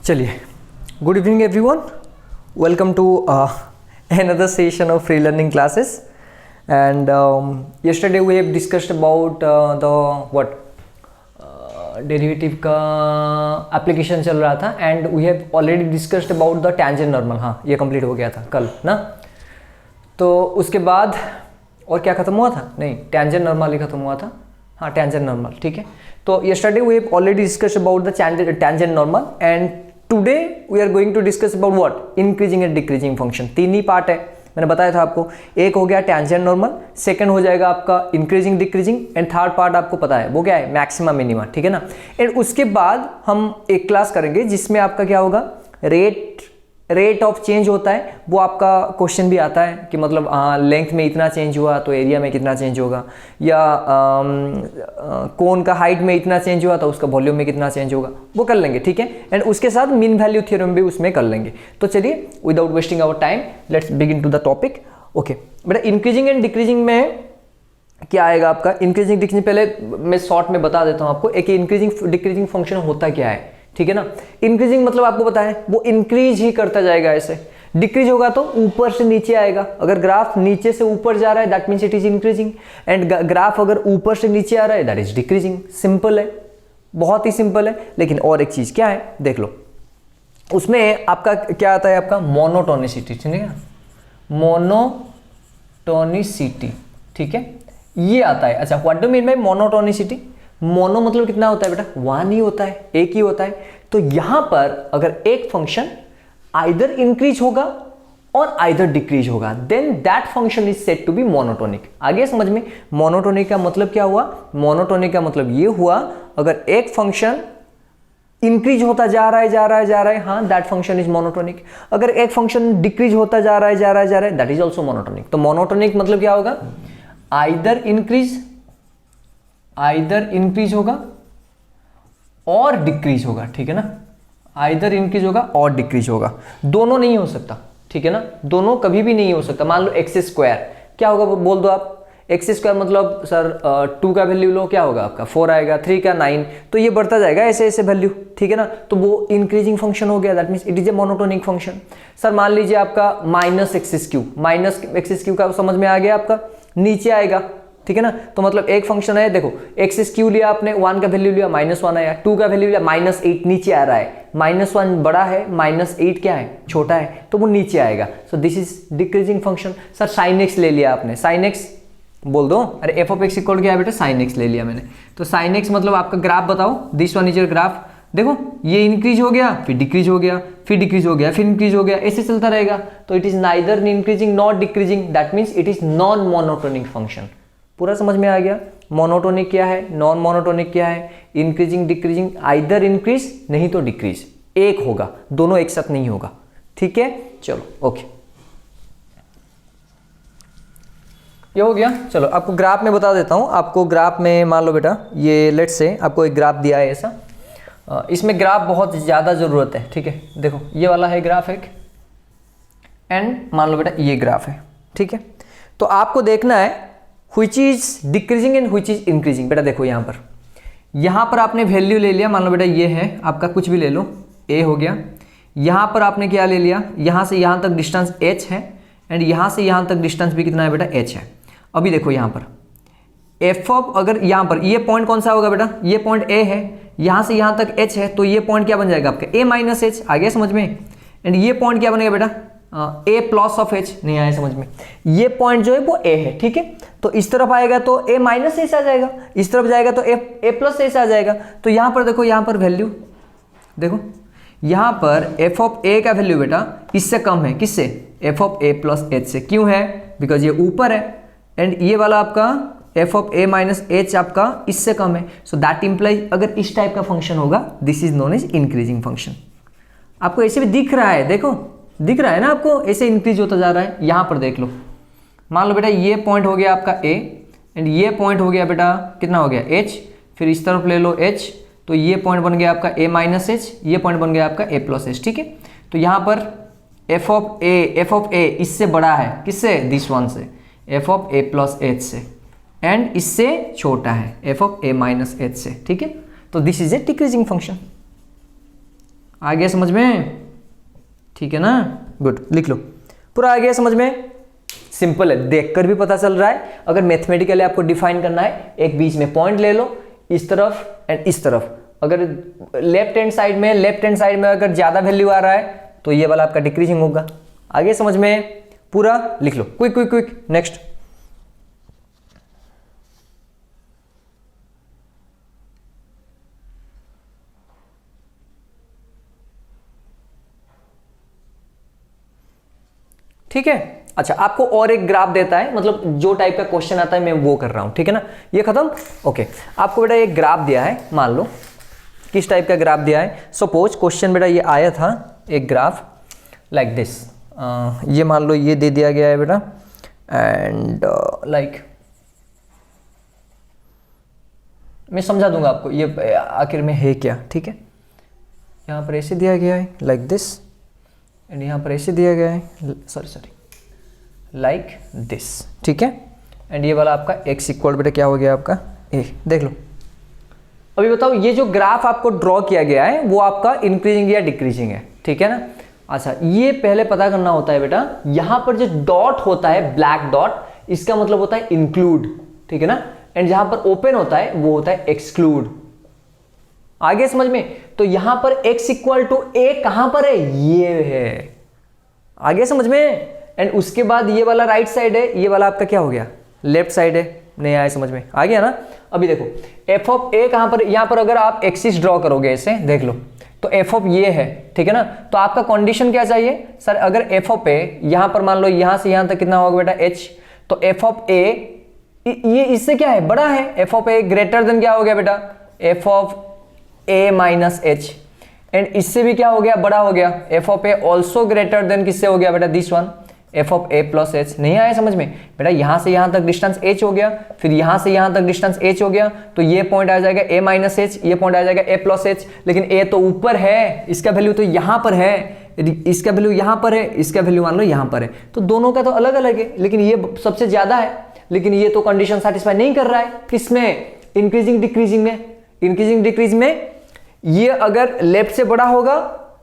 चलिए, good evening everyone, welcome to another session of free learning classes. And yesterday we have discussed about the what derivative का application चल रहा था and we have already discussed about the tangent normal. हाँ, ये complete हो गया था कल ना. तो उसके बाद और क्या खत्म हुआ था? नहीं, टेंजेंट नॉर्मल ही खत्म हुआ था. हाँ, टेंजेंट नॉर्मल, ठीक है. तो yesterday we have already discussed about the tangent normal and today we are going to discuss about what? Increasing and decreasing function. तीन ही पार्ट है, मैंने बताया था आपको. एक हो गया टेंजेंट नॉर्मल, सेकंड हो जाएगा आपका increasing decreasing and third part आपको पता है वो क्या है? मैक्सिमा मिनिमा, ठीक है ना. एंड उसके बाद हम एक क्लास करेंगे जिसमें आपका क्या होगा? रेट ऑफ चेंज होता है, वो आपका क्वेश्चन भी आता है कि मतलब लेंथ में इतना चेंज हुआ तो एरिया में कितना चेंज होगा, या कोन का हाइट में इतना चेंज हुआ तो उसका वॉल्यूम में कितना चेंज होगा, वो कर लेंगे, ठीक है. एंड उसके साथ मीन वैल्यू थ्योरम भी उसमें कर लेंगे. तो चलिए, without wasting our time let's begin to the topic. Okay बेटा, इंक्रीजिंग एंड डिक्रीजिंग में क्या आएगा आपका? इंक्रीजिंग डिक्रीजिंग पहले मैं शॉर्ट में बता देता हूँ आपको. एक इंक्रीजिंग डिक्रीजिंग फंक्शन होता क्या है, ठीक है ना. इंक्रीजिंग मतलब आपको पता है वो इंक्रीज ही करता जाएगा ऐसे. डिक्रीज होगा तो ऊपर से नीचे आएगा. अगर ग्राफ नीचे से ऊपर जा रहा है that means it is increasing, and graph अगर ऊपर से नीचे आ रहा है दैट इज डिक्रीजिंग. सिंपल है, बहुत ही सिंपल है. लेकिन और एक चीज क्या है देख लो, उसमें आपका क्या आता है? आपका मोनोटोनिसिटी, ठीक है. मोनोटोनिसिटी, ठीक है, ये आता है. अच्छा, what do mean by monotonicity? Mono मतलब कितना होता है बेटा? वन ही होता है, एक ही होता है. तो यहां पर अगर एक फंक्शन आइदर इंक्रीज होगा और आइदर डिक्रीज होगा then that function is said to be monotonic. आगे समझ में? मोनोटोनिक का मतलब क्या हुआ? मोनोटोनिक का मतलब ये हुआ अगर एक फंक्शन इंक्रीज होता जा रहा है, हाँ, दैट फंक्शन इज मोनोटोनिक. अगर एक फंक्शन डिक्रीज होता जा रहा है दैट इज ऑल्सो मोनोटोनिक. तो मोनोटोनिक मतलब क्या होगा? आइदर इंक्रीज होगा और डिक्रीज होगा, ठीक है ना. आइदर इंक्रीज होगा और डिक्रीज होगा, दोनों नहीं हो सकता, ठीक है ना. दोनों कभी भी नहीं हो सकता. मान लो एक्स स्क्वायर, क्या होगा बोल दो आप? एक्स स्क्वायर मतलब सर 2 का वैल्यू लो, क्या होगा आपका? 4 आएगा, 3 का 9, तो ये बढ़ता जाएगा ऐसे ऐसे वैल्यू, ठीक है ना. तो वो इंक्रीजिंग फंक्शन हो गया, that means it is a monotonic function. Sir मान लीजिए आपका माइनस एक्स क्यू का समझ में आ गया आपका, नीचे आएगा, ठीक है ना. तो मतलब एक फंक्शन है, देखो एक्स क्यू लिया आपने, 1 का वैल्यू लिया, -1 आया, 2 का वैल्यू लिया, -8 नीचे आ रहा है. -1 बड़ा है, -8 क्या है? छोटा है, तो वो नीचे आएगा. So this is decreasing function. Sir sine x ले लिया आपने, साइन एक्स बोल दो. अरे एफ ऑफ एक्स इक्वल क्या है बेटा? साइन एक्स ले लिया मैंने. तो साइन एक्स मतलब आपका ग्राफ बताओ, this one is your graph. देखो ये इंक्रीज हो गया, फिर डिक्रीज हो गया, फिर डिक्रीज हो गया, फिर इंक्रीज हो गया, ऐसे चलता रहेगा. तो it is neither increasing not decreasing, that means it is non monotonic function. पूरा समझ में आ गया? मोनोटोनिक क्या है, नॉन मोनोटोनिक क्या है, इंक्रीजिंग डिक्रीजिंग, आइदर इंक्रीज नहीं तो डिक्रीज, एक होगा, दोनों एक साथ नहीं होगा, ठीक है. चलो ओके, ये हो गया. चलो आपको ग्राफ में बता देता हूं. आपको ग्राफ में मान लो बेटा, ये लेट्स से आपको एक ग्राफ दिया है ऐसा. इसमें ग्राफ बहुत ज़्यादा ज़रूरत है, ठीक है. देखो ये वाला है ग्राफ एक, एंड मान लो बेटा ये ग्राफ है, ठीक है. तो आपको देखना है which is decreasing and which is increasing. बेटा देखो यहाँ पर आपने वैल्यू ले लिया, मान लो बेटा ये है आपका, कुछ भी ले लो, a हो गया. यहाँ पर आपने क्या ले लिया? यहाँ से यहाँ तक डिस्टेंस h है, एंड यहाँ से यहाँ तक डिस्टेंस भी कितना है बेटा? h है. अभी देखो यहाँ पर f ऑफ, अगर यहाँ पर ये पॉइंट कौन सा होगा बेटा? ये पॉइंट a है, यहाँ से यहाँ तक h है, तो ये पॉइंट क्या बन जाएगा आपका? a minus h. आ गया समझ में? एंड ये पॉइंट क्या बनेगा बेटा? a plus of h. नहीं आया समझ में? ये पॉइंट जो है वो a है, ठीक है. तो इस तरफ आएगा तो a माइनस एच आ जाएगा, इस तरफ जाएगा तो a प्लस एच आ जाएगा. तो यहाँ पर देखो, यहाँ पर वैल्यू देखो, यहाँ पर f ऑफ a का वैल्यू बेटा इससे कम है. किससे? f of a plus h से. क्यों है? बिकॉज ये ऊपर है, एंड ये वाला आपका f of a minus H आपका इससे कम है. सो दैट इम्प्लाइज अगर इस टाइप का फंक्शन होगा, this is known as increasing function. आपको ऐसे भी दिख रहा है, देखो दिख रहा है ना आपको, ऐसे इंक्रीज होता जा रहा है. यहाँ पर देख लो, मान लो बेटा ये पॉइंट हो गया आपका a, एंड ये पॉइंट हो गया बेटा कितना हो गया? h. फिर इस तरफ ले लो h, तो ये पॉइंट बन गया आपका a माइनस एच, ये पॉइंट बन गया आपका a प्लस एच, ठीक है. तो यहाँ पर f ऑफ a इससे बड़ा है, किससे? दिस वन से, f of a plus h से, एंड इससे छोटा है f of a minus h से, ठीक है. तो this is a decreasing function. आ गया समझ में? ठीक है ना, गुड, लिख लो। पूरा आ गया समझ में? सिंपल है, देखकर भी पता चल रहा है। अगर मैथमेटिकली आपको डिफाइन करना है, एक बीच में पॉइंट ले लो, इस तरफ एंड इस तरफ। अगर लेफ्ट हैंड साइड में अगर ज्यादा वैल्यू आ रहा है तो ये वाला आपका डिक्रीजिंग होगा। आगे समझ में? पूरा लिख लो, क्विक क्विक क्विक। नेक्स्ट, ठीक है। अच्छा, आपको और एक ग्राफ देता है, मतलब जो टाइप का क्वेश्चन आता है मैं वो कर रहा हूं, ठीक है ना। ये खत्म, ओके। आपको बेटा एक ग्राफ दिया है, मान लो किस टाइप का ग्राफ दिया है। सपोज क्वेश्चन बेटा ये आया था, एक ग्राफ लाइक दिस, ये मान लो ये दे दिया गया है बेटा, एंड लाइक मैं समझा दूंगा आपको ये आखिर में है क्या, ठीक है। यहाँ पर ऐसे दिया गया है लाइक दिस, एंड यहाँ पर ऐसे दिया गया है, सॉरी लाइक दिस, ठीक है। एंड ये वाला आपका x इक्वल बेटा क्या हो गया आपका a। देख लो, अभी बताओ ये जो ग्राफ आपको ड्रॉ किया गया है वो आपका इंक्रीजिंग या डिक्रीजिंग है, ठीक है ना। अच्छा, ये पहले पता करना होता है बेटा, यहां पर जो डॉट होता है, ब्लैक डॉट, इसका मतलब होता है इंक्लूड, ठीक है ना। एंड जहां पर ओपन होता है वो होता है एक्सक्लूड। आगे समझ में? तो यहां पर x इक्वल टू a कहां पर है? ये है। आगे समझ में? एंड उसके बाद ये वाला राइट साइड है, ये वाला आपका क्या हो गया? लेफ्ट साइड है। नहीं आया समझ में? आ गया ना। अभी देखो एफ ऑफ ए कहां पर, यहां पर अगर आप एक्सिस ड्रॉ करोगे ऐसे, देख लो, तो एफ ऑफ ये है, ठीक है ना। तो आपका कंडीशन क्या चाहिए सर? अगर एफ ऑफ ए यहां पर मान लो यहां से यहां तक कितना होगा बेटा? h। तो एफ ऑफ ए ये इससे क्या है? बड़ा है। F of A greater than क्या हो गया बेटा? F of A minus H. And इससे भी क्या हो गया? बड़ा हो गया। F of A also greater than किससे हो गया बेटा? This one, F of A plus H. नहीं आया समझ में बेटा? यहां से यहां तक डिस्टेंस h हो गया, फिर यहां से यहां तक डिस्टेंस h हो गया, तो ये पॉइंट आ जाएगा a माइनस एच, ये पॉइंट आ जाएगा a प्लस एच। लेकिन a तो ऊपर है, इसका वैल्यू तो यहां पर है, इसका वैल्यू यहां पर है, इसका वैल्यू मान लो यहां पर है, तो दोनों का तो अलग अलग है, लेकिन ये सबसे ज्यादा है। लेकिन ये तो कंडीशन सेटिस्फाई नहीं कर रहा है। किसमें? इंक्रीजिंग डिक्रीजिंग में। इंक्रीजिंग डिक्रीज में ये अगर लेफ्ट से बड़ा होगा,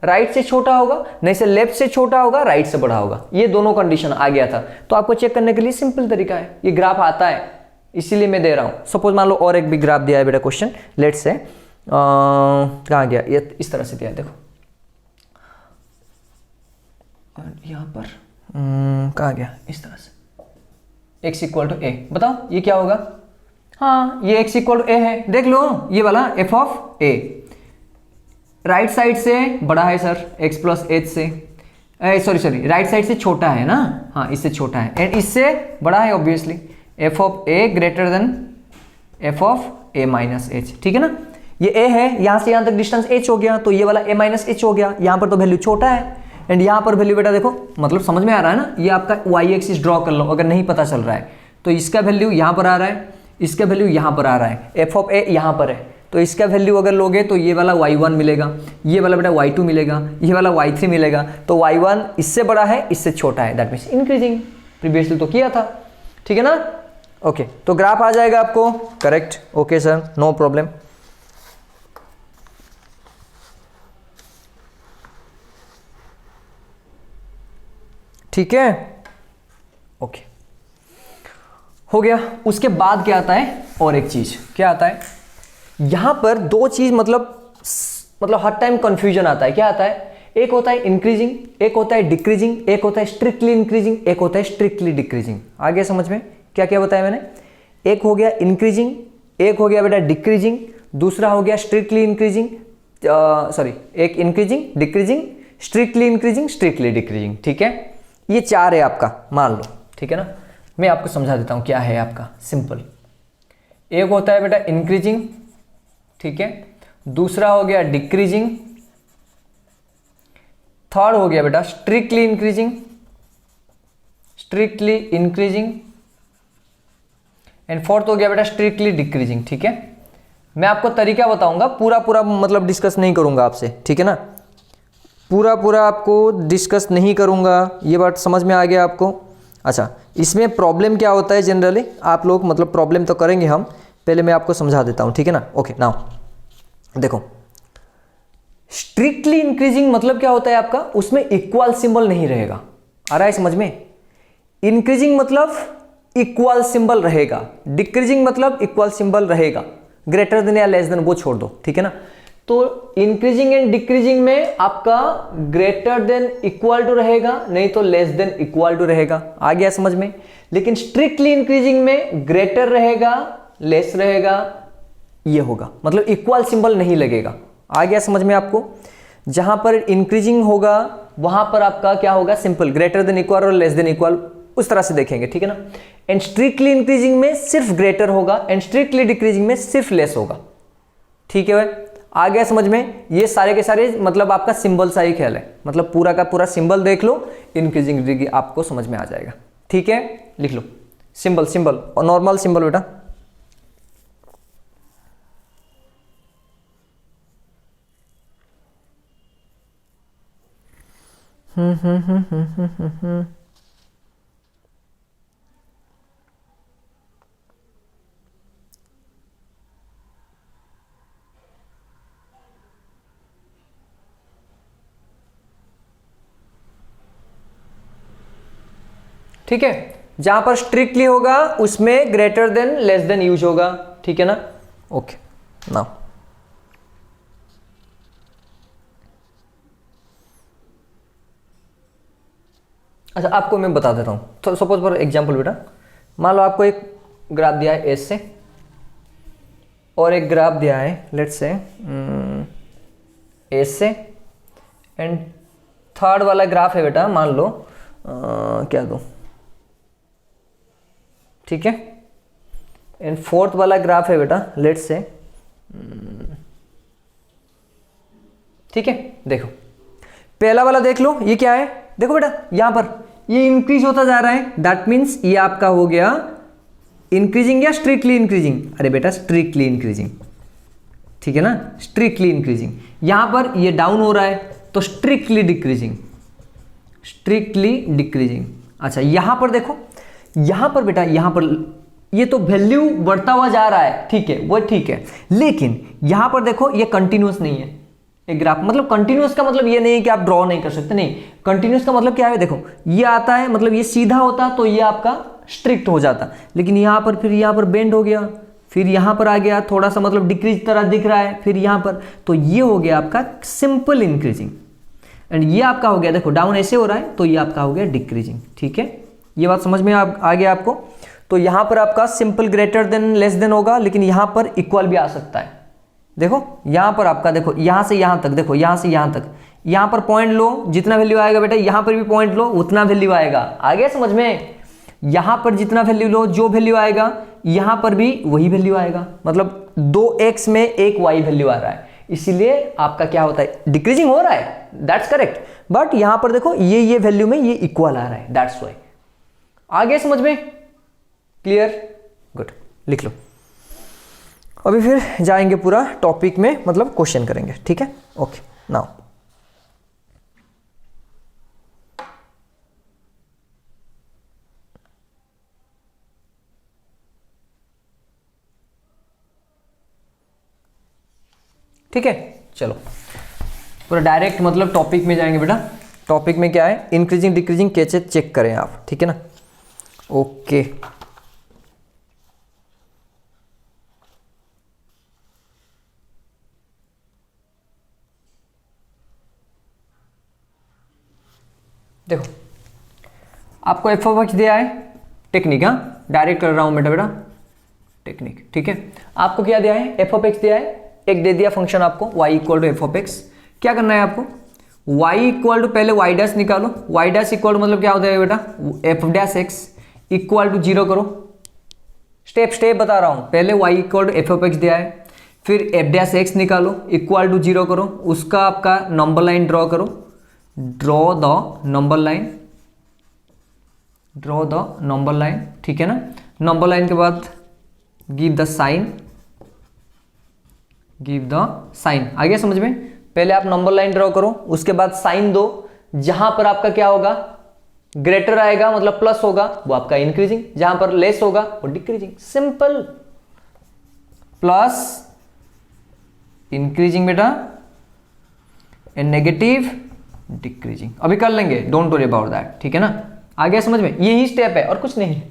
राइट से छोटा होगा, नहीं से लेफ्ट से छोटा होगा, राइट से बड़ा होगा। ये दोनों कंडीशन आ गया था। तो आपको चेक करने के लिए सिंपल तरीका है, ये ग्राफ आता है इसीलिए मैं दे रहा हूं। सपोज मान लो और एक भी ग्राफ दिया है बेटा क्वेश्चन, लेट से कहां गया? ये इस तरह से दिया है, देखो यहां पर कहां गया? इस तरह से x इक्वल टू ए। बताओ ये क्या होगा? हाँ, ये x इक्वल टू ए है। देख लो ये वाला F of A right side से बड़ा है सर, x प्लस एच से, सॉरी राइट साइड से छोटा है ना, हाँ इससे छोटा है, एंड इससे बड़ा है obviously. F of A greater than F of A minus H, ठीक है ना। ये a है, यहां से यहां तक डिस्टेंस h हो गया, तो ये वाला a माइनस एच हो गया। यहां पर तो वैल्यू छोटा है, एंड यहां पर वैल्यू बेटा देखो, मतलब समझ में आ रहा है ना। ये आपका y एक्सिस ड्रॉ कर लो, अगर नहीं पता चल रहा है तो इसका वैल्यू यहां पर आ रहा है, इसका वैल्यू यहां पर आ रहा है, एफ ऑफ ए यहां पर है, तो इसका वैल्यू अगर लोगे तो ये वाला y1 मिलेगा, ये वाला बेटा y2 मिलेगा, ये वाला y3 मिलेगा। तो y1 इससे बड़ा है, इससे छोटा है, दैट मींस इंक्रीजिंग। प्रीवियसली तो किया था, ठीक है ना। ओके, तो ग्राफ आ जाएगा आपको correct. Okay sir, no problem. ठीक है, ओके हो गया। उसके बाद क्या आता है? और एक चीज क्या आता है यहां पर? दो चीज मतलब हर टाइम कंफ्यूजन आता है। क्या आता है? एक होता है इंक्रीजिंग, एक होता है डिक्रीजिंग, एक होता है स्ट्रिक्टली इंक्रीजिंग, एक होता है स्ट्रिक्टली डिक्रीजिंग। आ गया समझ में? क्या क्या बताया मैंने? एक हो गया इंक्रीजिंग, एक हो गया बेटा डिक्रीजिंग, दूसरा हो गया स्ट्रिक्टली इंक्रीजिंग, सॉरी एक increasing, decreasing, strictly increasing, strictly decreasing. ठीक है, ये चार है आपका, मान लो, ठीक है ना। मैं आपको समझा देता हूं क्या है आपका, सिंपल। एक होता है बेटा इंक्रीजिंग, ठीक है, दूसरा हो गया डिक्रीजिंग, थर्ड हो गया बेटा strictly increasing, strictly increasing, and fourth हो गया बेटा स्ट्रिक्टली डिक्रीजिंग। ठीक है, मैं आपको तरीका बताऊंगा, पूरा मतलब डिस्कस नहीं करूंगा आपसे, ठीक है ना। पूरा आपको डिस्कस नहीं करूंगा, ये बात समझ में आ गया आपको। अच्छा, इसमें प्रॉब्लम क्या होता है जनरली, आप लोग मतलब प्रॉब्लम तो करेंगे हम, पहले मैं आपको समझा देता हूं, ठीक है ना। ओके, नाउ देखो, स्ट्रिक्टली इंक्रीजिंग मतलब क्या होता है आपका, उसमें इक्वल सिंबल नहीं रहेगा। आ रहा है समझ में? इंक्रीजिंग मतलब इक्वल सिंबल रहेगा, डिक्रीजिंग मतलब इक्वल सिंबल रहेगा, ग्रेटर देन या लेस देन वो छोड़ दो, ठीक है ना। तो इंक्रीजिंग एंड डिक्रीजिंग में आपका ग्रेटर देन इक्वल टू रहेगा, नहीं तो लेस देन इक्वल टू रहेगा। आ गया समझ में? लेकिन स्ट्रिक्टली इंक्रीजिंग में ग्रेटर रहेगा, लेस रहेगा, ये होगा, मतलब इक्वल सिंबल नहीं लगेगा। आ गया समझ में आपको? जहां पर इंक्रीजिंग होगा वहां पर आपका क्या होगा, सिंपल ग्रेटर देन इक्वल और लेस देन इक्वल, उस तरह से देखेंगे, ठीक है ना। एंड स्ट्रिक्टली इंक्रीजिंग में सिर्फ ग्रेटर होगा एंड स्ट्रिक्टली डिक्रीजिंग में सिर्फ लेस होगा, ठीक है भाई? आ गया समझ में? ये सारे के सारे मतलब आपका सिंबल सा ही ख्याल है, मतलब पूरा का पूरा सिंबल देख लो, इंक्रीजिंग डिक्रीजिंग आपको समझ में आ जाएगा, ठीक है। लिख लो सिंबल, सिंबल और नॉर्मल सिंबल बेटा। ठीक है, जहां पर स्ट्रिक्टली होगा उसमें greater than less than use होगा, ठीक है ना। ओके नाउ अच्छा, आपको मैं बता देता हूं। तो सपोज फॉर एग्जांपल बेटा, मान लो आपको एक ग्राफ दिया है एस से और एक ग्राफ दिया है लेट्स से एस से, एंड थर्ड वाला ग्राफ है बेटा, मान लो क्या दो, ठीक है। एंड फोर्थ वाला ग्राफ है बेटा लेट्स से, ठीक है। देखो पहला वाला देख लो, ये क्या है, देखो बेटा यहां पर ये इंक्रीज होता जा रहा है, दैट मीन्स ये आपका हो गया इंक्रीजिंग या स्ट्रिक्टली इंक्रीजिंग। अरे बेटा स्ट्रिक्टली इंक्रीजिंग, ठीक है ना, स्ट्रिक्टली इंक्रीजिंग। यहां पर ये डाउन हो रहा है तो स्ट्रिक्टली डिक्रीजिंग, स्ट्रिक्टली डिक्रीजिंग। अच्छा यहां पर देखो, यहां पर बेटा यहां पर ये तो वैल्यू बढ़ता हुआ जा रहा है, ठीक है वो ठीक है, लेकिन यहां पर देखो ये कंटिन्यूअस नहीं है। एक ग्राफ मतलब कंटिन्यूअस का मतलब ये नहीं है कि आप ड्रॉ नहीं कर सकते, नहीं, कंटिन्यूअस का मतलब क्या है, देखो ये आता है मतलब ये सीधा होता तो ये आपका स्ट्रिक्ट हो जाता, लेकिन यहां पर फिर यहां पर बेंड हो गया, फिर यहां पर आ गया थोड़ा सा मतलब डिक्रीज तरह दिख रहा है, फिर यहां पर, तो ये हो गया आपका सिंपल इंक्रीजिंग। एंड ये आपका हो गया, देखो डाउन ऐसे हो रहा है तो ये आपका हो गया डिक्रीजिंग, ठीक है। ये बात समझ में आ गया आपको? तो यहां पर आपका simple greater than less than होगा, लेकिन यहां पर इक्वल भी आ सकता है। देखो यहां पर आपका, देखो यहां से यहां तक, देखो यहां से यहां तक, यहां पर पॉइंट लो, जितना वैल्यू आएगा बेटा यहां पर भी पॉइंट लो, उतना वैल्यू आएगा। आ गया समझ में? यहां पर जितना वैल्यू लो, जो वैल्यू आएगा यहां पर भी वही वैल्यू आएगा, मतलब 2x में एक y वैल्यू आ रहा है, इसीलिए आपका क्या होता है, डिक्रीजिंग हो रहा है, दैट्स करेक्ट, बट यहां पर देखो ये वैल्यू में ये इक्वल आ रहा है, दैट्स व्हाई। आ गया समझ में? क्लियर? गुड, लिख लो। अभी फिर जाएंगे पूरा टॉपिक में, मतलब क्वेश्चन करेंगे, ठीक है। ओके नाउ ठीक है, चलो पूरा डायरेक्ट मतलब टॉपिक में जाएंगे बेटा। टॉपिक में क्या है, इंक्रीजिंग डिक्रीजिंग कैसे चेक करें आप, ठीक है ना। ओके देखो आपको एफ ऑफ एक्स दिया है, टेक्निक, हाँ डायरेक्ट कर रहा हूं बेटा टेक्निक, ठीक है। आपको क्या दिया है, एफ ऑफ एक्स दिया है, एक दे दिया फंक्शन आपको y equal to f of x. क्या करना है आपको, y इक्वल टू पहले y डैश निकालो, y डैश इक्वल टू मतलब क्या होता है बेटा, f dash x equal to 0 करो। स्टेप स्टेप बता रहा हूं, पहले y equal to f of x दिया है, फिर एफ डैश एक्स निकालो इक्वल टू 0 करो, उसका आपका नंबर लाइन ड्रॉ करो, draw the number line, draw the number line, ठीक है ना। नंबर लाइन के बाद give the sign, give the sign. आ गया समझ में? पहले आप नंबर लाइन ड्रॉ करो, उसके बाद साइन दो, जहां पर आपका क्या होगा, ग्रेटर आएगा मतलब प्लस होगा, वो आपका इंक्रीजिंग, जहां पर लेस होगा वो डिक्रीजिंग, सिंपल। प्लस इंक्रीजिंग बेटा, एंड नेगेटिव डिक्रीजिंग। अभी कर लेंगे, डोंट वरी अबाउट दैट, ठीक है ना। आ गया समझ में, यही स्टेप है और कुछ नहीं।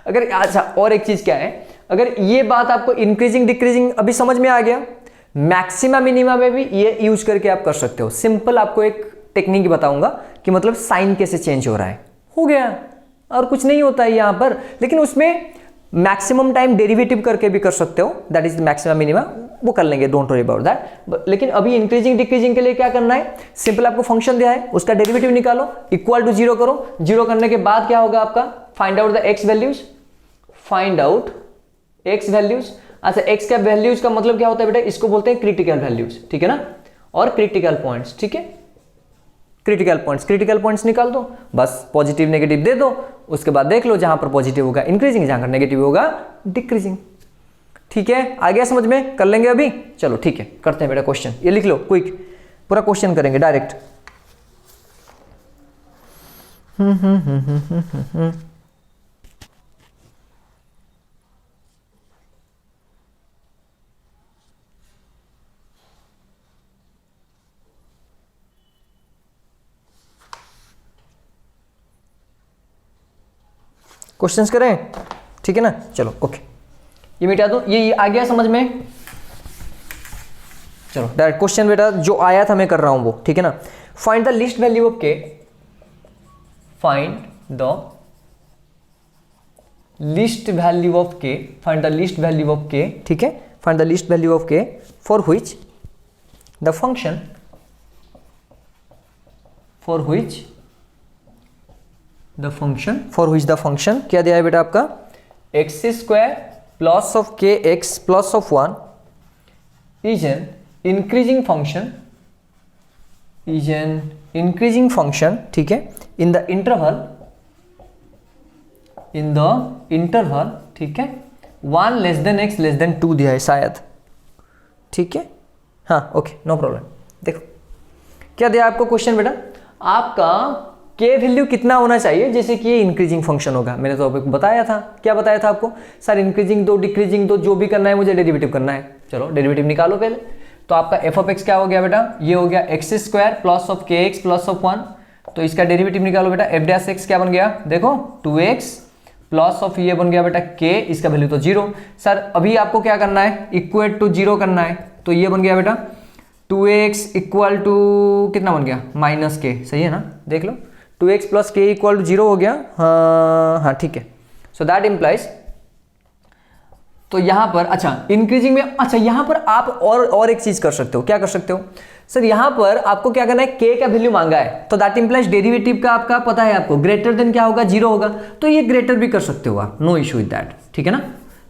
अगर अच्छा और एक चीज क्या है, अगर ये बात आपको इंक्रीजिंग डिक्रीजिंग अभी समझ में आ गया, मैक्सिमा मिनिमा में भी ये यूज करके आप कर सकते हो। सिंपल आपको एक टेक्निक बताऊंगा कि मतलब साइन कैसे चेंज हो रहा है, हो गया और कुछ नहीं होता है यहां पर। लेकिन उसमें मैक्सिमम टाइम डेरिवेटिव करके भी कर सकते हो, दैट इज मैक्सिमम मिनिमा, वो कर लेंगे, डोंट वरी अबाउट दैट। लेकिन अभी इंक्रीजिंग डिक्रीजिंग के लिए क्या करना है, सिंपल आपको फंक्शन दिया है, उसका डेरिवेटिव निकालो, इक्वल टू 0 करो। 0 करने के बाद क्या होगा आपका, find out the x values, find out x values. अच्छा, एक्स का वैल्यूज का मतलब क्या होता है बेटा, इसको बोलते हैं क्रिटिकल वैल्यूज, ठीक है ना, और क्रिटिकल पॉइंट्स, ठीक है। क्रिटिकल पॉइंट्स निकाल दो, बस पॉजिटिव नेगेटिव दे दो, उसके बाद देख लो जहां पर पॉजिटिव होगा इंक्रीजिंग, जहां पर नेगेटिव होगा डिक्रीजिंग, ठीक है। आ गया समझ में, कर लेंगे अभी, चलो ठीक है, करते हैं बेटा क्वेश्चन। ये लिख लो क्विक, पूरा क्वेश्चन करेंगे डायरेक्ट। क्वेश्चंस करें, ठीक है ना, चलो ओके। ये मिटा दो, ये आ गया समझ में, चलो डायरेक्ट क्वेश्चन बेटा जो आया था मैं कर रहा हूं वो, ठीक है ना। Find the least value of k, find the least value of k, find the least value of k, ठीक है, find the least value of k for which the function, for which the function क्या दिया है बेटा आपका, x square plus of k x plus of 1 is an increasing function, ठीक है, in the interval, ठीक है, 1 less than x less than 2 दिया है शायद, ठीक है, हाँ ओके नो प्रॉब्लम। देखो क्या दिया आपको क्वेश्चन बेटा, आपका के वैल्यू कितना होना चाहिए, जैसे कि ये इंक्रीजिंग फंक्शन होगा। मैंने तो आपको बताया था, क्या बताया था आपको, सर इंक्रीजिंग दो डिक्रीजिंग दो, जो भी करना है मुझे डेरिवेटिव करना है। चलो डेरिवेटिव निकालो पहले। तो आपका एफ ऑफ एक्स क्या हो गया बेटा, ये हो गया x square plus of k x plus of 1, तो इसका डेरिवेटिव निकालो बेटा। एफ डैश एक्स क्या बन गया, देखो 2x प्लस ऑफ ये बन गया बेटा k, इसका वैल्यू तो 0। सर अभी आपको क्या करना है, इक्वेट टू 0 करना है, तो ये बन गया बेटा 2x इक्वल टू कितना बन गया, माइनस के, सही है ना, देख लो 2x प्लस के इक्वल टू 0 हो गया, हाँ ठीक है। सो दैट इम्प्लाइज, तो यहां पर अच्छा इंक्रीजिंग में, अच्छा यहां पर आप और एक चीज कर सकते हो, क्या कर सकते हो सर, यहां पर आपको क्या करना है, k का वैल्यू मांगा है, तो दैट इम्प्लाइज डेरिवेटिव का आपका पता है आपको, ग्रेटर देन क्या होगा, 0 होगा, तो ये ग्रेटर भी कर सकते हो आप, नो इशू विद दैट, ठीक है ना।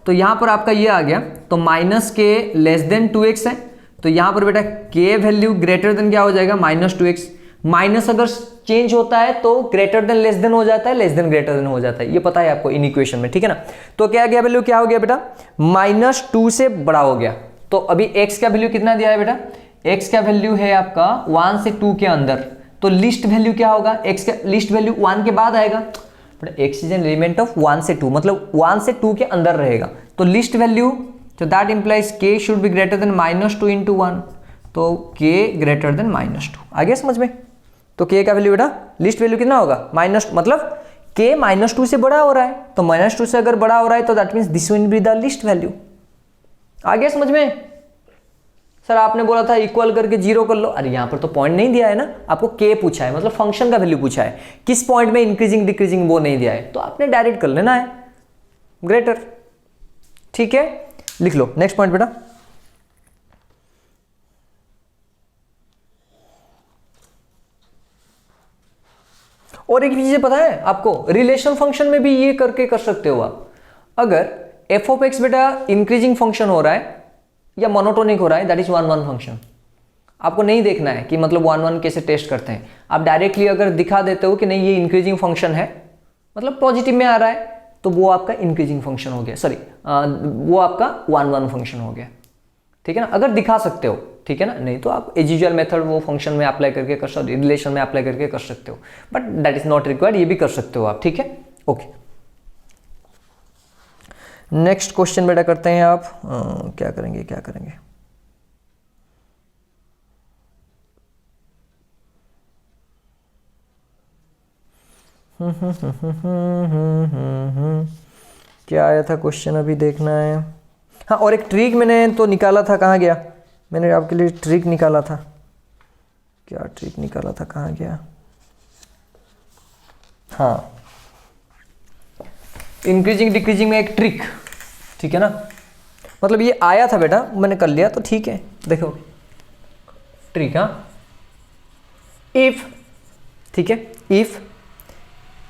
तो यहां पर आपका ये आ गया, तो माइनस के लेस देन 2x है, तो यहां पर बेटा k वैल्यू ग्रेटर देन क्या हो जाएगा, माइनस 2x। माइनस अगर चेंज होता है तो ग्रेटर देन लेस देन हो जाता है, लेस देन ग्रेटर देन हो जाता है, ये पता है आपको इन इक्वेशन में, ठीक है ना। तो क्या गया वैल्यू, क्या हो गया बेटा, -2 से बड़ा हो गया। तो अभी x का वैल्यू कितना दिया है बेटा, x का वैल्यू है आपका 1 से 2 के अंदर, तो लिस्ट वैल्यू क्या होगा, x का लिस्ट वैल्यू 1 के बाद आएगा, x is an element of 1 से 2, मतलब 1 से 2 के अंदर रहेगा, तो लिस्ट वैल्यू, तो that implies k should be greater than -2 into 1, तो k ग्रेटर देन -2। आ गया समझ में। तो k का वैल्यू बेटा लिस्ट वैल्यू कितना होगा, माइनस, मतलब k -2 से बड़ा हो रहा है, तो -2 से अगर बड़ा हो रहा है तो that means this will be the least value. आ गया समझ में। सर आपने बोला था इक्वल करके 0 कर लो, अरे यहां पर तो पॉइंट नहीं दिया है ना, आपको k पूछा है, मतलब फंक्शन का वैल्यू पूछा है, किस पॉइंट में इंक्रीजिंग डिक्रीजिंग वो नहीं दिया है, तो आपने डायरेक्ट कर लेना है ग्रेटर, ठीक है। लिख लो नेक्स्ट पॉइंट बेटा, और एक चीज पता है आपको, रिलेशन फंक्शन में भी ये करके कर सकते हो आप। अगर एफ ऑफ एक्स बेटा इंक्रीजिंग फंक्शन हो रहा है या मोनोटोनिक हो रहा है, दैट इज 1 1 फंक्शन, आपको नहीं देखना है कि मतलब 1 1 कैसे टेस्ट करते हैं, आप डायरेक्टली अगर दिखा देते हो कि नहीं ये इंक्रीजिंग फंक्शन है, मतलब पॉजिटिव में आ रहा है, तो वो आपका इंक्रीजिंग फंक्शन हो गया, सॉरी वो आपका 1 1 फंक्शन हो गया, ठीक है ना, अगर दिखा सकते हो, ठीक है ना, नहीं तो आप एज यूजुअल मेथड वो फंक्शन में अप्लाई करके कर सकते हो, रिलेशन में अप्लाई करके कर सकते हो, but that is not required, ये भी कर सकते हो आप, ठीक है, ओके। नेक्स्ट क्वेश्चन बेटा करते हैं आप, क्या करेंगे क्या आया था क्वेश्चन, अभी देखना है। हाँ, और एक ट्रिक मैंने तो निकाला था, कहाँ गया? मैंने आपके लिए ट्रिक निकाला था, क्या ट्रिक निकाला था, कहाँ गया? हाँ, इंक्रीजिंग डिक्रीजिंग में एक ट्रिक, ठीक है ना। मतलब ये आया था बेटा, मैंने कर लिया तो ठीक है। देखो ट्रिक, हाँ, इफ, ठीक है, if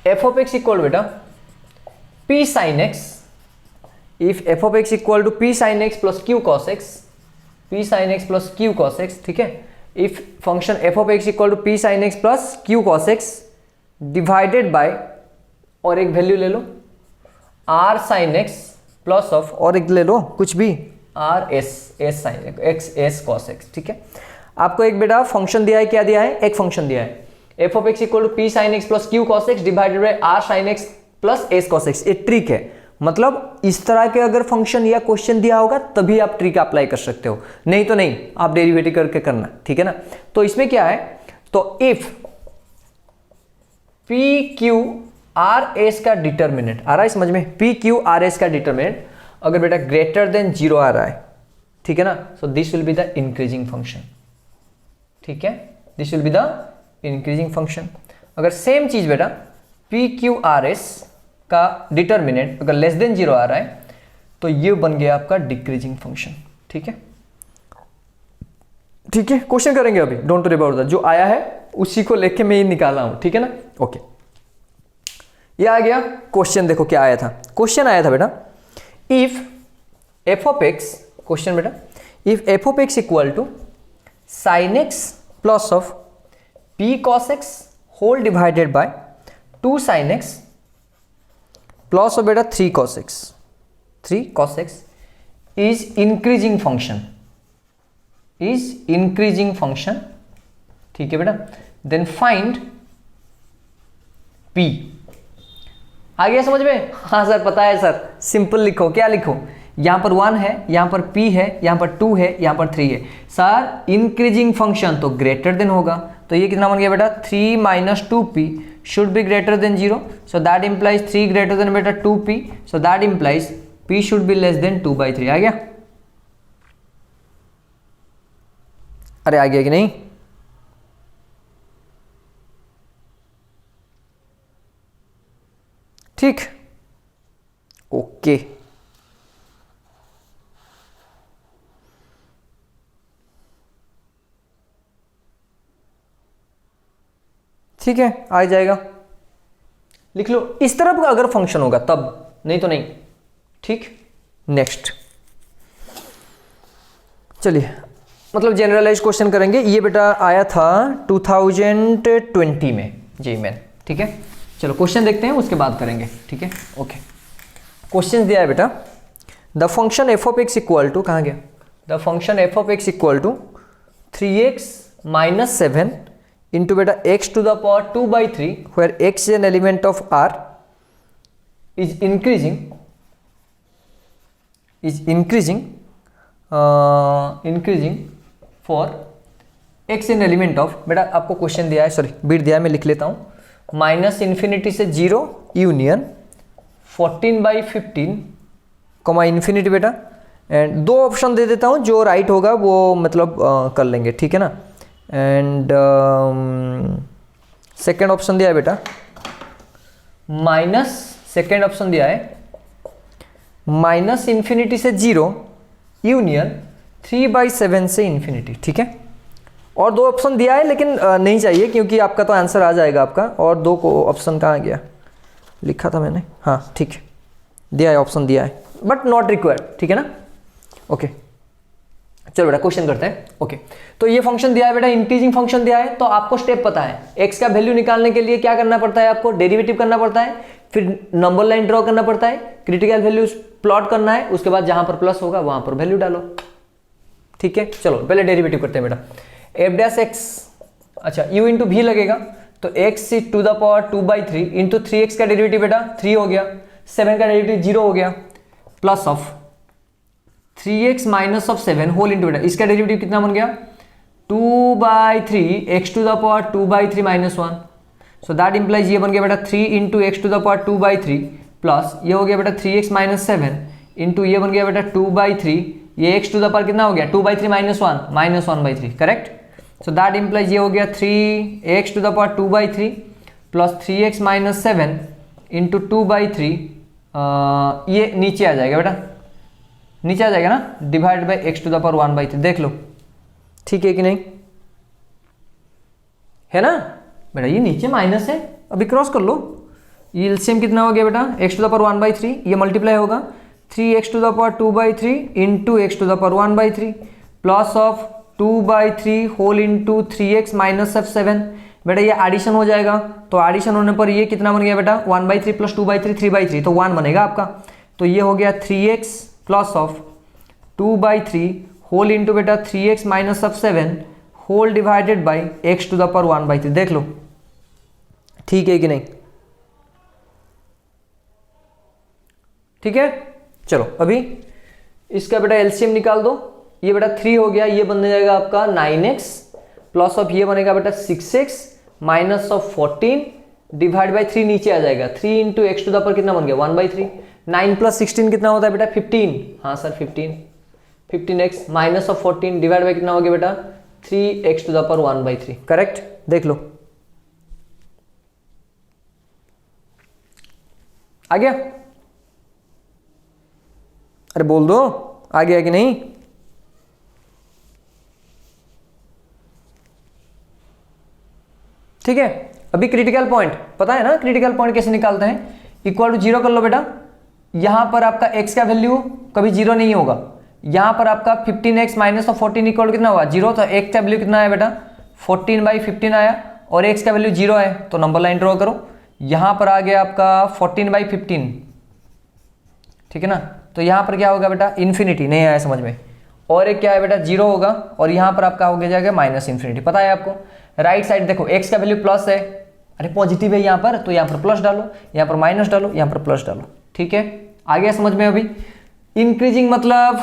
f of x equal बेटा p sine x, if f of x equal to p sine x plus q cos x, p sine x plus q cos x, ठीक है। If function f of x equal to p sine x plus q cos x divided by, और एक value ले लो r sine x plus of, और एक ले लो कुछ भी, r s, S sine x, S cos x, ठीक है। आपको एक बेटा फंक्शन दिया है, क्या दिया है? एक फंक्शन दिया है, f of x equal to p sine x plus q cos x divided by r sine x plus s cos x. ये ट्रिक है, मतलब इस तरह के अगर फंक्शन या क्वेश्चन दिया होगा तभी आप ट्रिक अप्लाई कर सकते हो, नहीं तो नहीं, आप डेरिवेटिव करके करना, ठीक है ना। तो इसमें क्या है, तो if P Q R S का डिटर्मिनेंट आ रहा है समझ में, पी क्यू आर एस का डिटर्मिनेंट अगर बेटा ग्रेटर देन 0 आ रहा है, ठीक है ना, so this will be the increasing function, ठीक है, this will be the increasing function. अगर सेम चीज बेटा पी क्यू आर एस का डिटर्मिनेंट अगर लेस देन 0 आ रहा है तो ये बन गया आपका डिक्रीजिंग फंक्शन, ठीक है। ठीक है, क्वेश्चन करेंगे अभी, डोंट वरी अबाउट दैट, जो आया है उसी को लेके मैं ये निकाला हूं, ठीक है ना। ओके, ये आ गया क्वेश्चन। देखो क्या आया था, क्वेश्चन आया था बेटा if f of x, question बेटा if f of x equal to sine x plus of p cos x whole divided by 2 sine x plus of बेटा 3 cos x, 3 cos x is increasing function, is increasing function, ठीक है बेटा। Then find p, आ गया समझ में? हाँ sir पता है सर, सिंपल लिखो, क्या लिखो, यहां पर 1 है, यहां पर p है, यहां पर 2 है, यहां पर 3 है। सर इंक्रीजिंग फंक्शन तो ग्रेटर देन होगा, तो ये कितना बन गया बेटा 3 minus 2p should be greater than 0, so that implies 3 greater than beta 2p, so that implies p should be less than 2/3। आ गया? अरे आ गया कि नहीं? ठीक, ओके, ठीक है, आ जाएगा, लिख लो। इस तरफ का अगर फंक्शन होगा तब, नहीं तो नहीं, ठीक। नेक्स्ट चलिए, मतलब जनरलाइज क्वेश्चन करेंगे। ये बेटा आया था 2020 में जी मैन, ठीक है। चलो क्वेश्चन देखते हैं, उसके बाद करेंगे, ठीक है। ओके, क्वेश्चन दिया है बेटा the function f of x equal to, कहाँ गया, the function f of x equal to 3x minus 7 into beta x to the power 2/3 where x is an element of R is increasing for x in element of, बेटा आपको question दिया है, sorry beat दिया है, मैं लिख लेता हूं, माइनस इन्फिनिटी से 0 यूनियन 14/15 कॉमा इन्फिनिटी बेटा, एंड दो ऑप्शन दे देता हूं, जो राइट होगा वो मतलब कर लेंगे, ठीक है ना। एंड सेकेंड ऑप्शन दिया है बेटा माइनस, सेकेंड ऑप्शन दिया है माइनस इन्फिनिटी से 0 यूनियन 3/7 से इन्फिनिटी, ठीक है। और दो ऑप्शन दिया है लेकिन नहीं चाहिए, क्योंकि आपका तो आंसर आ जाएगा आपका। और दो को ऑप्शन कहाँ गया, लिखा था मैंने, हाँ ठीक है, दिया है, ऑप्शन दिया है, बट नॉट रिक्वायर्ड, ठीक है ना। ओके चलो बेटा क्वेश्चन करते हैं। ओके, तो ये फंक्शन दिया है बेटा, इंक्रीजिंग फंक्शन दिया है, तो आपको स्टेप पता है, x का वैल्यू निकालने के लिए क्या करना पड़ता है, आपको डेरिवेटिव करना पड़ता है, फिर नंबर लाइन ड्रॉ करना पड़ता है, क्रिटिकल वैल्यू प्लॉट करना है, उसके बाद जहां पर प्लस होगा वहां पर वैल्यू डालो, ठीक है। चलो पहले डेरिवेटिव करते हैं बेटा, एफ डैश एक्स, अच्छा u इंटू भी लगेगा, तो x to the power 2/3 into 3x का डेरिवेटिव बेटा 3 हो गया, 7 का डेरिवेटिव 0 हो गया, plus of 3x minus of 7 whole into बेटा, इसका डेरिवेटिव कितना बन गया 2/3 x to the power 2/3 minus 1, so that implies ये बन गया बेटा 3 into x to the power 2/3 plus ये हो गया बेटा 3x माइनस 7 इंटू ये बन गया बेटा 2/3, ये एक्स टू द पावर कितना हो गया 2/3 minus 1/3 correct. So that implies ये हो गया 3x to the power 2/3 plus 3x minus 7 into 2/3, ये नीचे आ जाएगा बेटा, नीचे आ जाएगा ना, divide by x to the power 1/3। देख लो ठीक है कि नहीं, है ना बेटा, ये नीचे माइनस है, अभी क्रॉस कर लो। ये एलसीएम कितना हो गया बेटा x टू द पावर 1/3, ये मल्टीप्लाई होगा 3x to the power 2/3 into x to the power 1/3 plus of 2/3 whole into 3x minus 7। बेटा ये एडिशन हो जाएगा, तो एडिशन होने पर ये कितना बन गया बेटा 1/3 प्लस 2/3 3/3, तो 1 बनेगा आपका। तो ये हो गया 3x plus of 2/3 whole into बेटा 3x minus 7 whole divided by x to the power 1/3। देख लो ठीक है कि नहीं, ठीक है। चलो अभी इसका बेटा एलसीएम निकाल दो, ये बेटा 3 हो गया, ये बन जाएगा आपका 9x प्लस ऑफ ये बनेगा बेटा 6x minus of 14 divide by 3 नीचे आ जाएगा 3 into x to the power कितना बन गया 1/3। 9 प्लस 16 कितना होता है बेटा 15, हाँ sir 15x minus of 14 divide by कितना हो गया बेटा 3x to the power 1/3 correct. देख लो आ गया, अरे बोल दो आ गया कि नहीं। ठीक है, अभी क्रिटिकल पॉइंट पता है ना, क्रिटिकल पॉइंट कैसे निकालते हैं, इक्वल टू 0 कर लो बेटा। यहां पर आपका x का वैल्यू कभी 0 नहीं होगा, यहां पर आपका 15x माइनस ऑफ 14 इक्वल कितना होगा 0, तो x का वैल्यू कितना है बेटा 14/15 आया और x का वैल्यू 0 है, तो नंबर लाइन ड्रॉ करो। यहां पर आ गया आपका 14/15, ठीक है ना, तो यहां पर क्या होगा बेटा इन्फिनिटी, नहीं आया समझ में, और एक क्या है बेटा 0 होगा, और यहां पर आपका हो गया जाएगा माइनस इन्फिनिटी। पता है आपको, राइट साइड देखो x का वैल्यू प्लस है, अरे पॉजिटिव है यहाँ पर, तो यहाँ पर प्लस डालो, यहाँ पर माइनस डालो, यहाँ पर प्लस डालो, ठीक है। आ गया समझ में। अभी इंक्रीजिंग मतलब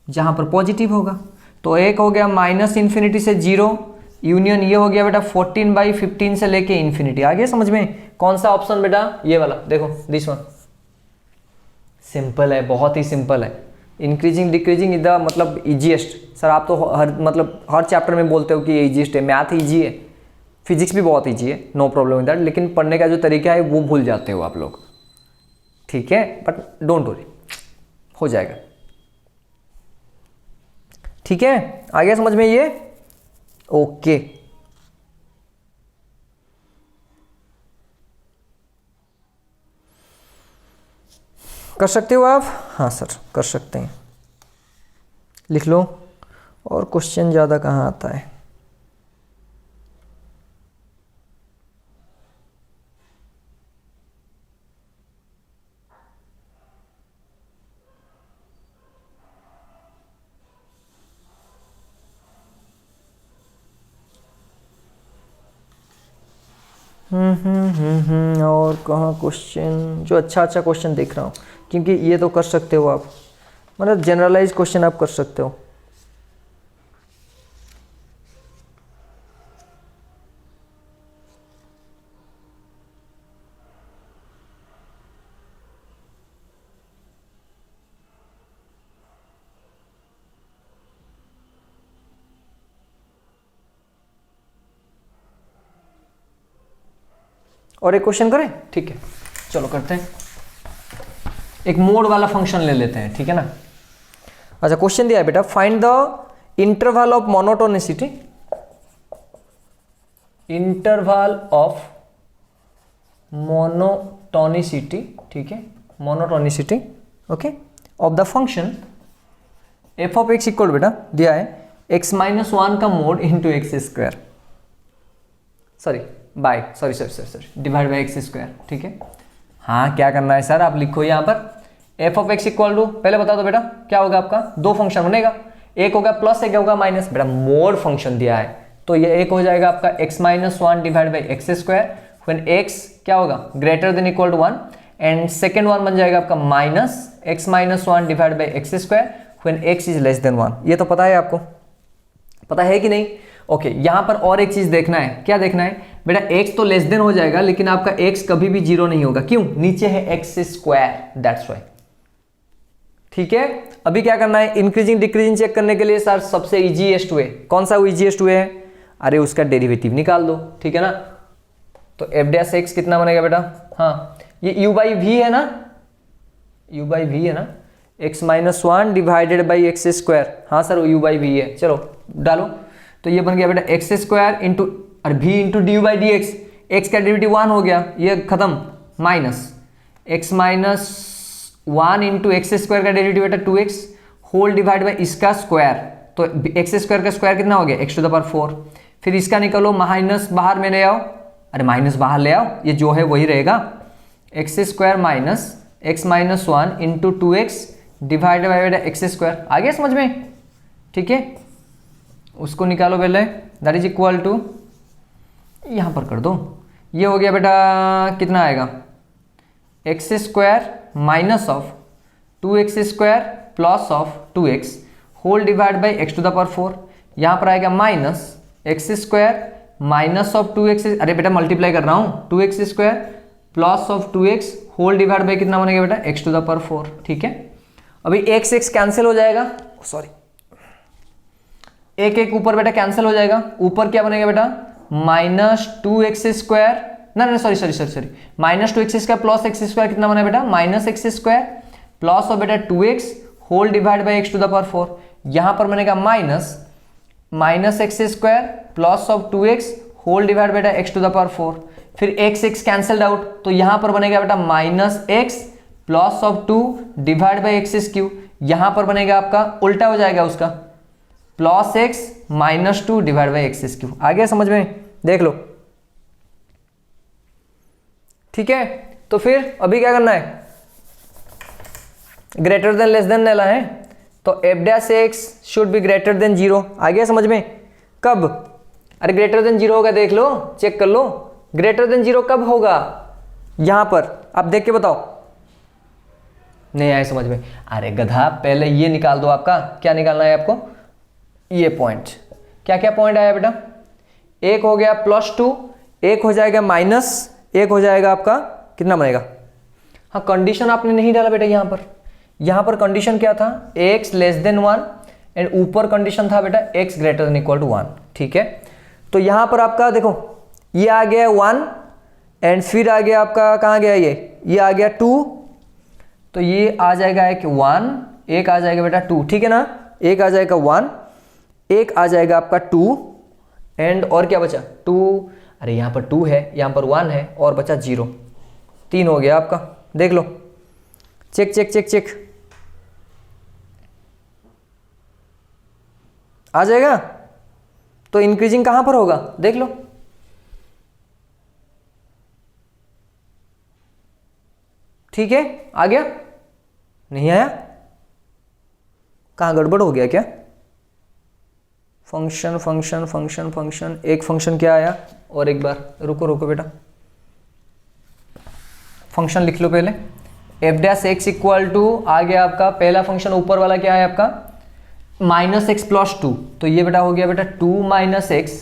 जहां पर पॉजिटिव होगा, तो एक हो गया माइनस इन्फिनिटी से 0 यूनियन, ये हो गया बेटा 14/15 से लेके इन्फिनिटी। आ गया समझ में, कौन सा ऑप्शन बेटा ये वाला, देखो दिस वन, सिंपल है, बहुत ही सिंपल है। इंक्रीजिंग डिक्रीजिंग इज द मतलब इजीएस्ट। सर आप तो हर चैप्टर में बोलते हो कि ये इजीएस्ट है, मैथ इजी है, फिजिक्स भी बहुत इजी है, नो प्रॉब्लम विद दैट, लेकिन पढ़ने का जो तरीका है वो भूल जाते हो आप लोग, ठीक है, बट डोंट वरी, हो जाएगा, ठीक है। आ गया समझ में ये, ओके। कर सकते हो आप, हाँ सर कर सकते हैं, लिख लो। और क्वेश्चन ज़्यादा कहाँ आता है, और कहाँ क्वेश्चन, जो अच्छा अच्छा क्वेश्चन देख रहा हूँ, क्योंकि ये तो कर सकते हो आप, मतलब जनरलाइज क्वेश्चन आप कर सकते हो। और एक क्वेश्चन करें, ठीक है चलो करते हैं। एक मोड वाला फंक्शन ले लेते हैं, ठीक है ना। अच्छा क्वेश्चन दिया है बेटा, find the interval of monotonicity, interval of monotonicity, ठीक है, monotonicity okay, of the function f of x equal बेटा दिया है x-1 का mode into x square, sorry divide by x square, ठीक है। हाँ क्या करना है सर, आप लिखो यहाँ पर f of x equal to, पहले बता दो बेटा क्या होगा आपका, दो फंक्शन बनेगा, एक होगा प्लस एक होगा माइनस, बेटा मोड फंक्शन दिया है तो ये एक हो जाएगा आपका x-1 divide by x square, when x क्या होगा greater than equal to 1, and second one बन जाएगा आपका minus x-1 divide by x square when x is less than 1। ये तो पता है आपको, पता है कि नहीं। ओके, यहां पर और एक चीज देखना है। क्या देखना है बेटा? x तो लेस देन हो जाएगा, लेकिन आपका x कभी भी 0 नहीं होगा। क्यों? नीचे है x स्क्वायर, दैट्स वाई। ठीक है, अभी क्या करना है? इंक्रीजिंग डिक्रीजिंग चेक करने के लिए सर सबसे इजीएस्ट वे कौन सा इजीएस्ट वे है? अरे उसका डेरिवेटिव निकाल दो, ठीक है ना। तो एफ डैश एक्स कितना बनेगा बेटा? हाँ, ये u बाई वी है ना, u बाई वी है ना, x minus one divided by x square. हाँ सर, u बाई वी है। चलो डालो, तो ये बन गया बेटा एक्स स्क्वायर इंटू और v into d u by d x. X का डेरिवेटिव 1 हो गया, ये खत्म, minus x minus one into x square का डेरिवेटिव बेटा 2x होल डिवाइड बाई इसका स्क्वायर। तो एक्स स्क्वायर का स्क्वायर कितना हो गया? x to the power 4। फिर इसका निकालो, माइनस बाहर में ले आओ, अरे माइनस बाहर ले आओ, ये जो है वही रहेगा। X square minus x minus one into 2x divide by बेटा एक्स स्क्वायर। आ गया समझ में? ठीक है, उसको निकालो पहले, दैट इज इक्वल टू, यहां पर कर दो, ये हो गया बेटा कितना आएगा? X square minus of 2x square plus of 2x whole divide by x to the power 4। यहां पर आएगा minus x square minus of 2x, अरे बेटा मल्टीप्लाई कर रहा हूं, 2x square plus of 2x whole divide by कितना बनेगा बेटा? X to the power 4। ठीक है, अभी x x कैंसिल हो जाएगा, सॉरी एक एक ऊपर बेटा कैंसिल हो जाएगा। ऊपर क्या बनेगा बेटा? माइनस 2x स्क्वायर, ना sorry minus 2x square plus x square कितना बना बेटा? Minus x square plus of बेटा 2x whole divide by x to the power 4। यहां पर बनेगा minus x square plus of 2x whole divide बेटा x to the power 4। फिर x x cancelled out, तो यहां पर बनेगा बेटा minus x plus of 2 divide by x cube. यहां पर बनेगा आपका उल्टा हो जाएगा उसका, plus x minus 2 divide by x cube. आ गया समझ में? देख लो, ठीक है। तो फिर अभी क्या करना है? ग्रेटर देन लेस देन लेना है, तो F dash x should be greater than 0। आ गया समझ में? कब? अरे ग्रेटर देन 0 होगा, देख लो, चेक कर लो, ग्रेटर देन 0 कब होगा? यहां पर आप देख के बताओ। नहीं आए समझ में? अरे गधा, पहले ये निकाल दो। आपका क्या निकालना है आपको? ये पॉइंट। क्या क्या पॉइंट आया बेटा? एक हो गया +2, एक हो जाएगा माइनस, एक हो जाएगा आपका कितना बनेगा? हाँ, कंडीशन आपने नहीं डाला बेटा यहां पर कंडीशन क्या था? x लेस देन 1 एंड ऊपर कंडीशन था बेटा x greater than equal to 1। ठीक है, तो यहां पर आपका देखो, ये आ गया 1 एंड फिर आ गया आपका, कहां गया ये आ गया 2, तो ये आ जाएगा एक 1, एक आ जाएगा बेटा 2, ठीक है ना। एक आ जाएगा 1, एक आ जाएगा आपका 2 एंड और क्या बचा? 2, अरे यहां पर 2 है, यहां पर 1 है और बचा 0, 3 हो गया आपका। देख लो, चेक चेक चेक चेक, आ जाएगा। तो इंक्रीजिंग कहां पर होगा? देख लो, ठीक है, आ गया? नहीं आया? कहां गड़बड़ हो गया क्या? फंक्शन फंक्शन फंक्शन फंक्शन, एक फंक्शन क्या आया? और एक बार रुको बेटा, फंक्शन लिख लो पहले। F dash x equal to आ गया आपका पहला फंक्शन, ऊपर वाला क्या है आपका? माइनस एक्स प्लस 2, तो ये बेटा हो गया बेटा 2 minus x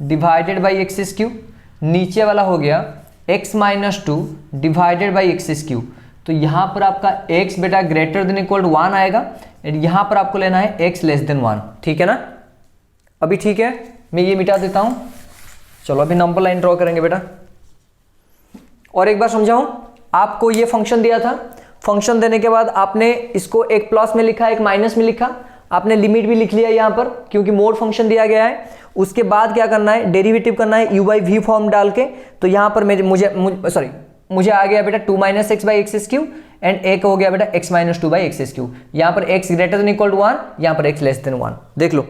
divided by x cube. नीचे वाला हो गया x minus 2 divided by x cube. तो यहां पर आपका x बेटा ग्रेटर देन इक्वल टू 1 आएगा एंड यहां पर आपको लेना है x लेस देन 1, ठीक है ना। अभी ठीक है, मैं ये मिटा देता हूं। चलो अभी नंबर लाइन ड्रॉ करेंगे बेटा। और एक बार समझाऊं, आपको ये फंक्शन दिया था, फंक्शन देने के बाद आपने इसको एक प्लस में लिखा, एक माइनस में लिखा, आपने लिमिट भी लिख लिया यहां पर क्योंकि मोड फंक्शन दिया गया है। उसके बाद क्या करना है? डेरिवेटिव करना है u बाई वी फॉर्म डाल के। तो यहां पर मुझे आ गया बेटा 2 minus x by x cube and एक हो गया बेटा x minus 2 by x cube. यहां पर x greater than equal to 1, यहां पर x लेस देन 1। देख लो,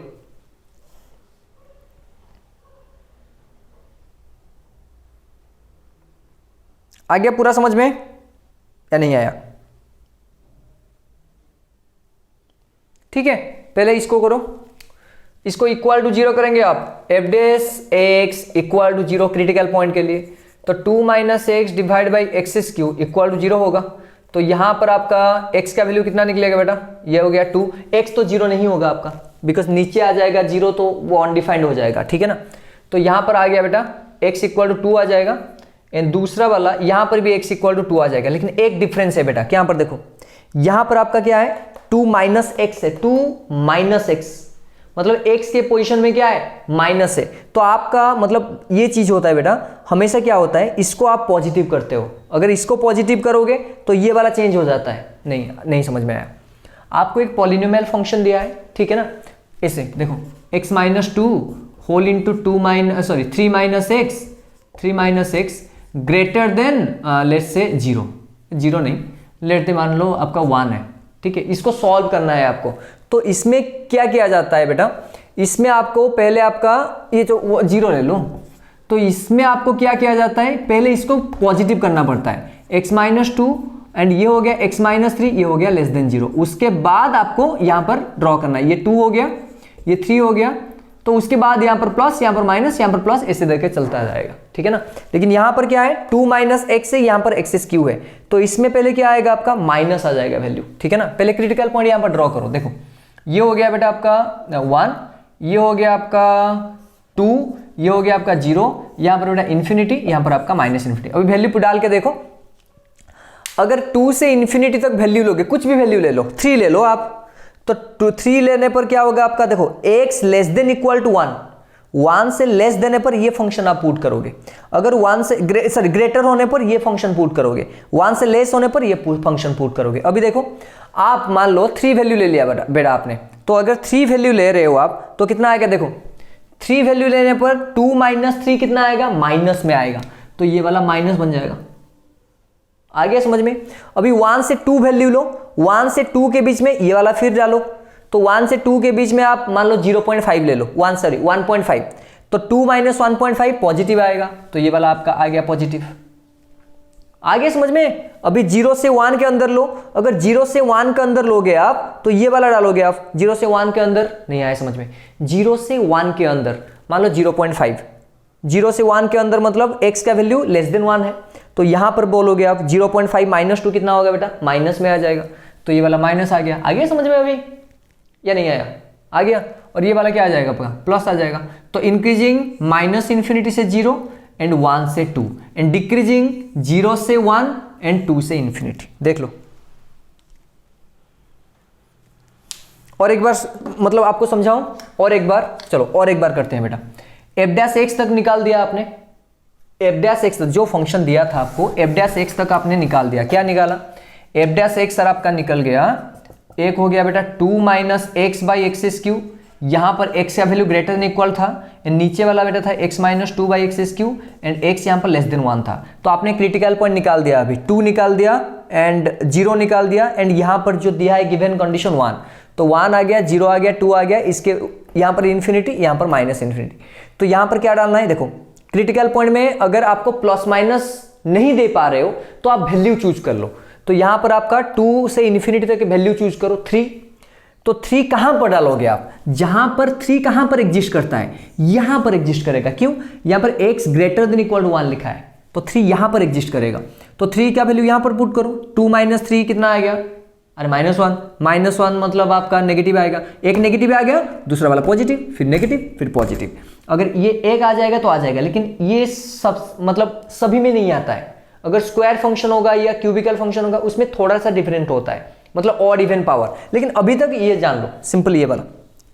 आ गया पूरा समझ में या नहीं आया? ठीक है, पहले इसको करो, इसको इक्वल टू 0 करेंगे आप। F dash x equal to 0 critical point के लिए, तो 2 minus x divide by x cube equal to 0 होगा। तो यहां पर आपका x का वैल्यू कितना निकलेगा बेटा? ये हो गया 2। x तो 0 नहीं होगा आपका, बिकॉज नीचे आ जाएगा 0 तो वो अनडिफाइंड हो जाएगा, ठीक है ना। तो यहाँ पर आ गया बेटा x इक्वल टू 2 आ जाएगा, एंड दूसरा वाला यहाँ पर भी x इक्वल टू 2 आ जाएगा, लेकिन एक डिफरेंस है बेटा, क्या यहाँ पर देखो, यहाँ पर आपका क्या है 2 माइनस एक्स है, 2 माइनस एक्स मतलब x के पोजीशन में क्या है माइनस है। तो आपका मतलब ये चीज होता है बेटा, हमेशा क्या होता है, इसको आप पॉजिटिव करते हो, अगर इसको पॉजिटिव करोगे तो ये वाला चेंज हो जाता है। नहीं समझ में आया। आपको एक पॉलिनोमियल फंक्शन दिया है, ठीक है ना, ऐसे देखो x minus two whole into 3 minus x greater than let's say 0 नहीं, लेट मान लो आपका 1 है, ठीक है। इसको सॉल्व करना है आपको। तो इसमें क्या किया जाता है बेटा, इसमें आपको पहले आपका ये जो 0 ले लो, तो इसमें आपको क्या किया जाता है, पहले इसको पॉजिटिव करना पड़ता है, x माइनस टू एंड ये हो गया x माइनस 3, ये हो गया लेस देन 0। उसके बाद आपको यहां पर ड्रॉ करना है, ये 2 हो गया, ये 3 हो गया, तो उसके बाद यहां पर प्लस, यहां पर माइनस, यहां पर प्लस, ऐसे करके चलता जाएगा, ठीक है ना। लेकिन यहां पर क्या है 2 माइनस एक्स है, यहां पर एक्स क्यू है, तो इसमें पहले क्या आएगा आपका माइनस आ जाएगा वैल्यू, ठीक है ना। पहले क्रिटिकल पॉइंट यहां पर ड्रॉ करो, देखो ये हो गया बेटा आपका 1, ये हो गया आपका 2, ये हो गया आपका 0, यहां पर बेटा इन्फिनिटी, यहां पर आपका माइनस इन्फिनिटी। अभी वैल्यू डाल के देखो, अगर 2 से इन्फिनिटी तक वैल्यू लोगे, कुछ भी वैल्यू ले लो, 3 ले लो आप, तो 3 लेने पर क्या होगा आपका, देखो x less than equal to 1 से लेस देने पर ये फंक्शन आप पुट करोगे, अगर 1 से ग्रेटर होने पर ये फंक्शन पुट करोगे, 1 से लेस होने पर ये फंक्शन पुट करोगे। अभी देखो आप मान लो 3 वैल्यू ले लिया बेटा आपने, तो अगर 3 वैल्यू ले रहे हो आप तो कितना आएगा, देखो 3 वैल्यू लेने पर 2 माइनस 3 कितना आएगा, माइनस में आएगा, तो ये वाला माइनस बन जाएगा। आ गया समझ में। अभी 1 से 2 वैल्यू लो, 1 से 2 के बीच में ये वाला फिर डालो, तो 1 से 2 के बीच में आप मान लो 0.5 ले लो, 1.5, तो 2 माइनस 1.5 पॉजिटिव आएगा, तो ये वाला आपका आ गया पॉजिटिव। आ गया समझ में। अभी 0 से 1 के अंदर लो, अगर 0 से 1 के अंदर लोगे आप तो ये वाला डालोगे आप, 0 से 1 के अंदर नहीं आया समझ में, 0 से 1 के अंदर मान लो 0.5, 0 से 1 के अंदर मतलब x का वैल्यू लेस देन 1 है, तो यहां पर बोलोगे आप 0.5 माइनस 2 कितना होगा बेटा, माइनस में आ जाएगा, तो ये वाला माइनस आ गया। आ गया समझ में अभी या नहीं आया, आ गया। और ये वाला क्या आ जाएगा आपका, प्लस आ जाएगा। तो इंक्रीजिंग माइनस इन्फिनिटी से 0 एंड 1 से 2 एंड डिक्रीजिंग 0 से 1 एंड 2 से इन्फिनिटी। देख लो और एक बार, मतलब आपको समझाऊं और एक बार, चलो और एक बार करते हैं बेटा। एफ डैश एक्स तक निकाल दिया आपने, एफ डैश एक्स जो फंक्शन दिया था आपको, एफ डैश एक्स तक आपने निकाल दिया। क्या निकाला, एफ डैश एक्स सर आपका निकल गया, एक हो गया बेटा 2 minus x by x Q, यहां पर x का वैल्यू ग्रेटर देन इक्वल था, एंड नीचे वाला बेटा था x minus 2 by x Q and x यहां पर लेस देन 1 था। तो आपने क्रिटिकल पॉइंट निकाल दिया, अभी 2 निकाल दिया एंड 0 निकाल दिया, एंड यहां पर जो दिया है गिवन कंडीशन 1, तो 1 आ गया, 0 आ गया, 2 आ गया, इसके यहां पर इन्फिनिटी, यहां पर माइनस इन्फिनिटी। तो यहां पर क्या डालना है, देखो क्रिटिकल पॉइंट में अगर आपको प्लस माइनस नहीं दे पा रहे हो तो आप वैल्यू चूज कर लो। तो यहां पर आपका 2 से इन्फिनिटी तक वैल्यू चूज करो 3, तो 3 कहां पर डालोगे आप, जहां पर 3 कहां पर एग्जिस्ट करता है, यहां पर एग्जिस्ट करेगा। क्यों, यहां पर x greater than equal to 1 लिखा है, तो 3 यहां पर एग्जिस्ट करेगा। तो 3 का वैल्यू यहां पर पुट करो, 2 माइनस 3 कितना आ गया, अरे माइनस 1 मतलब आपका नेगेटिव आएगा, एक नेगेटिव आ गया, दूसरा वाला पॉजिटिव, फिर नेगेटिव, फिर पॉजिटिव। अगर ये एक आ जाएगा तो आ जाएगा, लेकिन ये सब मतलब सभी में नहीं आता है। अगर स्क्वायर फंक्शन होगा या क्यूबिकल फंक्शन होगा उसमें थोड़ा सा डिफरेंट होता है, मतलब ऑड इवन पावर। लेकिन अभी तक ये जान लो सिंपल, ये वाला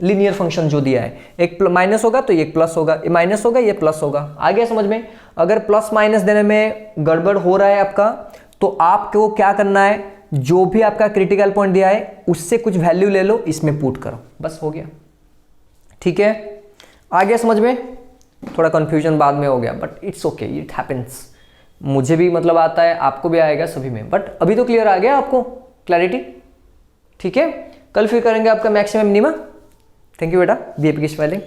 लीनियर फंक्शन जो दिया है, एक माइनस होगा तो एक प्लस होगा, ये माइनस होगा ये प्लस होगा। आ गया समझ में। अगर प्लस माइनस देने में गड़बड़ हो रहा है आपका, तो आपको क्या करना है, जो भी आपका क्रिटिकल पॉइंट दिया है उससे कुछ वैल्यू ले लो, इसमें पुट करो, बस हो गया। ठीक है, आ गया समझ में। थोड़ा कंफ्यूजन बाद में हो गया, but it's okay, it happens. मुझे भी मतलब आता है, आपको भी आएगा, सभी में, बट अभी तो क्लियर आ गया आपको, क्लैरिटी। ठीक है, कल फिर करेंगे आपका मैक्सिमम मिनिमम। थैंक यू बेटा, बीएपी की स्पेलिंग।